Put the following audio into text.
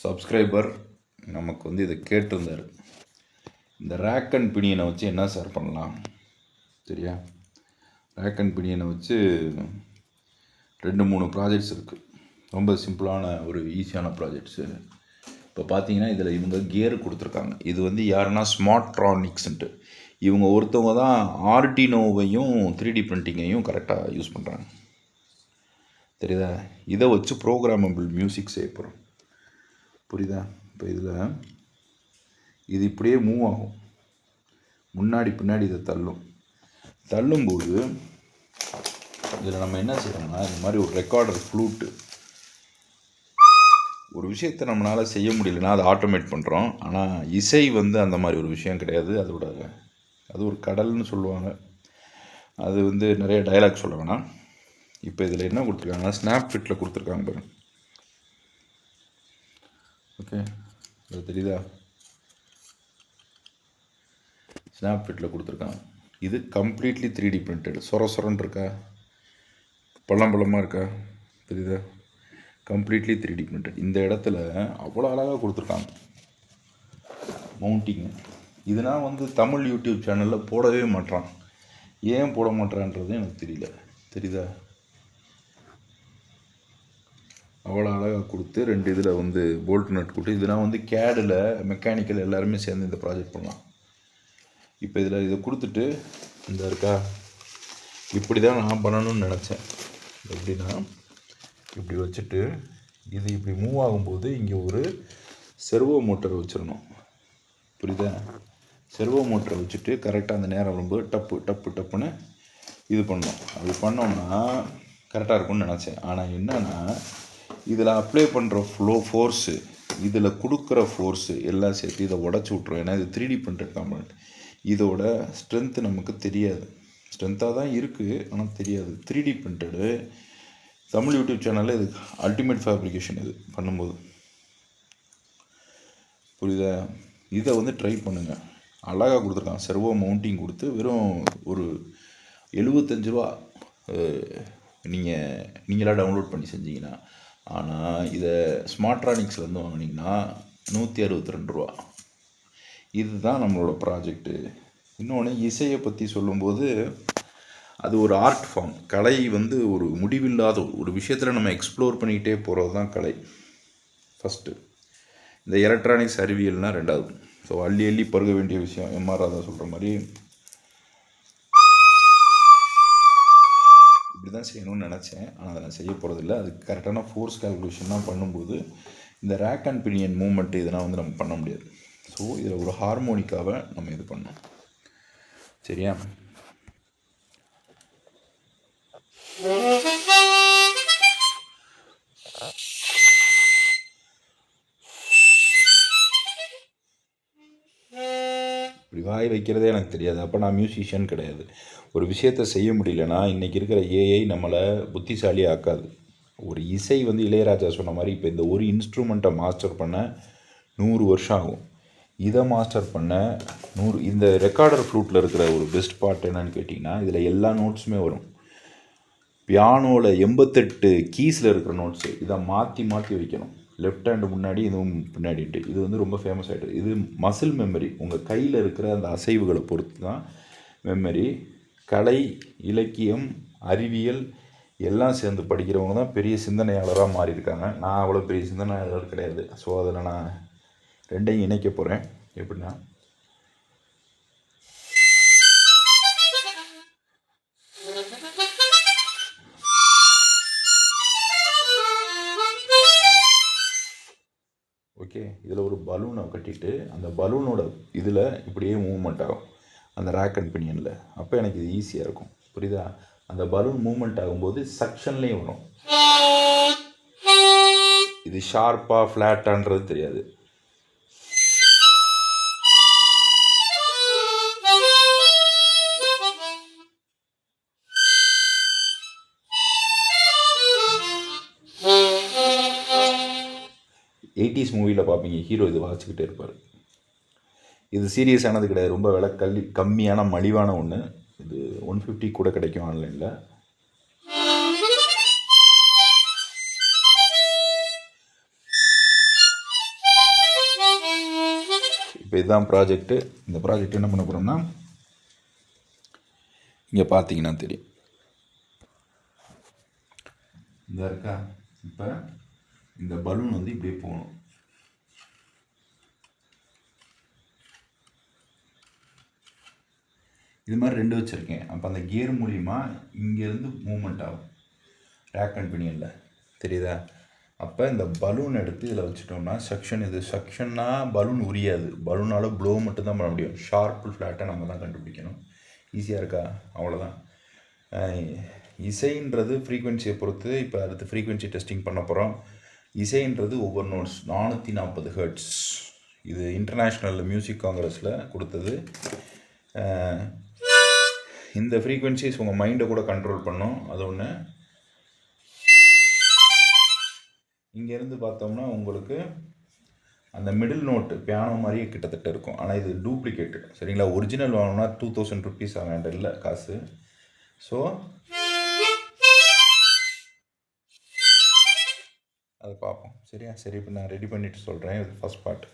Subscriber நமக்கு வந்து இதை கேட்டிருந்தார். இந்த ரேக் அண்ட் பினியனை வச்சு என்ன சார் பண்ணலாம் சரியா? ரேக் அண்ட் பினியனை வச்சு 2-3 ப்ராஜெக்ட்ஸ் இருக்குது. ரொம்ப சிம்பிளான ஒரு ஈஸியான ப்ராஜெக்ட்ஸு. இப்போ பார்த்தீங்கன்னா இதில் இவங்க கியர் கொடுத்துருக்காங்க. இது வந்து யாருன்னா ஸ்மார்ட்ரானிக்ஸ்ன்ட்டு இவங்க ஒருத்தவங்க தான் ஆர்டினோவையும் 3D பிரிண்டிங்கையும் கரெக்டாக யூஸ் பண்ணுறாங்க. தெரியுதா? இதை வச்சு ப்ரோக்ராமபிள் மியூசிக் செய்ய போகிறோம். புரியுதா? இப்போ இதில் இது இப்படியே மூவ் ஆகும், முன்னாடி பின்னாடி இதை தள்ளும்போது இதில் நம்ம என்ன செய்யறோம்னா இந்த மாதிரி ஒரு ரெக்கார்டர் ஃப்ளூட்டு. ஒரு விஷயத்தை நம்மளால் செய்ய முடியலன்னா அதை ஆட்டோமேட் பண்ணுறோம். ஆனால் இசை வந்து அந்த மாதிரி ஒரு விஷயம் கிடையாது. அது ஒரு கடல்னு சொல்லுவாங்க. அது வந்து நிறைய டயலாக் சொல்ல வேணாம். இப்போ இதில் என்ன கொடுத்துருக்காங்கன்னா ஸ்னாப்ஃபிட்டில் கொடுத்துருக்காங்க பாருங்க. ஓகே, அது தெரியுதா? ஸ்னாப்ஃபிட்டில் கொடுத்துருக்காங்க. இது கம்ப்ளீட்லி 3D பிரிண்டட். சொரன்னு இருக்கா, பள்ளமாக இருக்கா, தெரியுதா? Completely 3D printed. இந்த இடத்துல அவ்வளோ அழகாக கொடுத்துருக்காங்க மவுண்டிங்கு. இதனால் வந்து தமிழ் யூடியூப் சேனலில் போடவே மாட்டான். ஏன் போட மாட்டான்றது எனக்கு தெரியல. தெரியுதா? அவ்வளோ அழகாக கொடுத்து 2 இதில் வந்து போல்ட் நட் கொடுத்து இதெல்லாம் வந்து கேடில் மெக்கானிக்கல் எல்லாருமே சேர்ந்து இந்த ப்ராஜெக்ட் பண்ணலாம். இப்போ இதில் இதை கொடுத்துட்டு இந்த இருக்கா, இப்படி தான் நான் பண்ணணும்னு நினச்சேன். எப்படின்னா இப்படி வச்சுட்டு இது இப்படி மூவ் ஆகும்போது இங்கே ஒரு செர்வோ மோட்டர் வச்சிடணும். புரியுதா? செர்வோ மோட்டரை வச்சுட்டு கரெக்டாக அந்த நேரம் வரும்போது டப்புன்னு இது பண்ணோம். அது பண்ணோம்னா கரெக்டாக இருக்கும்னு நினச்சேன். ஆனால் என்னென்னா இதில் அப்ளை பண்ணுற ஃபோர்ஸு, இதில் கொடுக்குற ஃபோர்ஸு எல்லாம் சேர்த்து இதை உடச்சி விட்ருவோம். ஏன்னா இது 3D பிரிண்டட் காம்பனண்ட். இதோட ஸ்ட்ரென்த்து நமக்கு தெரியாது. ஸ்ட்ரென்த்தாக தான் இருக்குது, ஆனால் தெரியாது. 3D பிரிண்டடு தமிழ் யூடியூப் சேனலில் இது அல்டிமேட் ஃபேப்ரிகேஷன். இது பண்ணும்போது புரியுதா? இதை வந்து ட்ரை பண்ணுங்கள். அழகாக கொடுத்துருக்காங்க. செர்வோ மவுண்டிங் கொடுத்து வெறும் ஒரு 75 ரூபா நீங்களாக டவுன்லோட் பண்ணி செஞ்சீங்கன்னா. ஆனால் இதை ஸ்மார்ட்ரானிக்ஸ்லேருந்து வாங்கினீங்கன்னா 162 ரூபா. இதுதான் நம்மளோட ப்ராஜெக்டு. இன்னொன்று இசையை பற்றி சொல்லும்போது அது ஒரு ஆர்ட் ஃபார்ம். கலை வந்து ஒரு முடிவில்லாத ஒரு விஷயத்தில் நம்ம எக்ஸ்ப்ளோர் பண்ணிக்கிட்டே போகிறது தான் கலை. ஃபஸ்ட்டு இந்த எலக்ட்ரானிக்ஸ் அறிவியல்னால் 2வது. ஸோ அள்ளி பருக வேண்டிய விஷயம். எம்ஆர் ராதா சொல்கிற மாதிரி இப்படி தான் செய்யணும்னு நினச்சேன். ஆனால் அதை நான் செய்ய போகிறதில்ல. அதுக்கு கரெக்டான ஃபோர்ஸ் கால்குலேஷன்லாம் பண்ணும்போது இந்த ரேக் அண்ட் பினியன் மூமெண்ட்டு இதெல்லாம் வந்து நம்ம பண்ண முடியாது. ஸோ இதில் ஒரு ஹார்மோனிக்காவை நம்ம இது பண்ணோம். சரியா? இப்படி வாய் வைக்கிறதே எனக்கு தெரியாது. அப்போ நான் மியூசிஷியன் கிடையாது. ஒரு விஷயத்தை செய்ய முடியலன்னா இன்றைக்கி இருக்கிற ஏஐ நம்மளை புத்திசாலி ஆக்காது. ஒரு இசை வந்து இளையராஜா சொன்ன மாதிரி இப்போ இந்த ஒரு இன்ஸ்ட்ருமெண்ட்டை மாஸ்டர் பண்ண 100 வருஷம் ஆகும். இதை மாஸ்டர் பண்ண 100. இந்த ரெக்கார்டர் ஃப்ளூட்டில் இருக்கிற ஒரு பெஸ்ட் பார்ட் என்னன்னு கேட்டிங்கன்னா இதில் எல்லா நோட்ஸுமே வரும். பியானோவில் 88 கீஸில் இருக்கிற நோட்ஸு இதை மாற்றி வைக்கணும். லெஃப்ட் ஹேண்டு முன்னாடி இதுவும் பின்னாடிட்டு. இது வந்து ரொம்ப ஃபேமஸ் ஆகிடுது. இது மசில் மெமரி. உங்கள் கையில் இருக்கிற அந்த அசைவுகளை பொறுத்து தான் மெமரி. கலை, இலக்கியம், அறிவியல் எல்லாம் சேர்ந்து படிக்கிறவங்க தான் பெரிய சிந்தனையாளராக மாறியிருக்காங்க. நான் அவ்வளோ பெரிய சிந்தனையாளர் கிடையாது. ஸோ அதில் நான் 2ஐயும் இணைக்க போகிறேன். எப்படின்னா ஓகே, இதில் ஒரு பலூனை கட்டிட்டு அந்த பலூனோட இதில் இப்படியே மூவ்மெண்ட் ஆகும் அந்த ரேக் அண்ட் பினியனில். அப்போ எனக்கு இது ஈஸியாக இருக்கும். புரியுதா? அந்த பலூன் மூவ்மெண்ட் ஆகும்போது சக்ஷன்லேயும் வரும். இது ஷார்ப்பாக ஃப்ளாட்டான்றது தெரியாது. எயிட்டிஸ் மூவியில் பார்ப்பீங்க, ஹீரோ இது வாசிக்கிட்டே இருப்பார். இது சீரியஸானது கிடையாது. ரொம்ப விலை கம்மியான மலிவான ஒன்று. இது 150 கூட கிடைக்கும் ஆன்லைனில். இப்போ இதுதான் ப்ராஜெக்ட்டு. இந்த ப்ராஜெக்ட் என்ன பண்ண போகிறோம்னா, இங்கே பார்த்தீங்கன்னா தெரியும், இந்த இருக்கா. இப்போ இந்த பலூன் வந்து இப்படியே போகணும். இது மாதிரி 2 வச்சுருக்கேன். அப்போ அந்த கியர் மூலிமா இங்கேருந்து மூமெண்ட் ஆகும் ரேக் அண்ட் பினியனில், தெரியுதா? அப்போ இந்த பலூன் எடுத்து இதில் வச்சுட்டோம்னா செக்ஷன், இது செக்ஷன்னா பலூன் உரியாது, பலூனால் ப்ளோ மட்டும்தான் பண்ண முடியும். ஷார்ப்பு ஃப்ளாட்டை நம்ம தான் கண்டுபிடிக்கணும். ஈஸியாக இருக்கா? அவ்வளோதான். இசைன்றது ஃப்ரீக்வன்சியை பொறுத்து. இப்போ அடுத்து ஃப்ரீக்வன்சி டெஸ்டிங் பண்ண போகிறோம். இசைன்றது ஒவ்வொரு நோட்ஸ் 440 ஹெர்ட்ஸ். இது இன்டர்நேஷ்னல் மியூசிக் காங்கிரஸில் கொடுத்தது. இந்த ஃப்ரீக்வன்சிஸ் உங்கள் மைண்டை கூட கண்ட்ரோல் பண்ணும். அது ஒன்று. இங்கேருந்து பார்த்தோம்னா உங்களுக்கு அந்த மிடில் நோட்டு பியானோ மாதிரியே கிட்டத்தட்ட இருக்கும். ஆனால் இது டூப்ளிகேட்டு, சரிங்களா? ஒரிஜினல் வாங்கினா 2000 ருபீஸ் ஆகாண்ட இல்லை காசு. ஸோ அதை பார்ப்போம், சரியா? சரி, இப்போ நான் ரெடி பண்ணிவிட்டு சொல்கிறேன். இது ஃபஸ்ட் பார்ட்.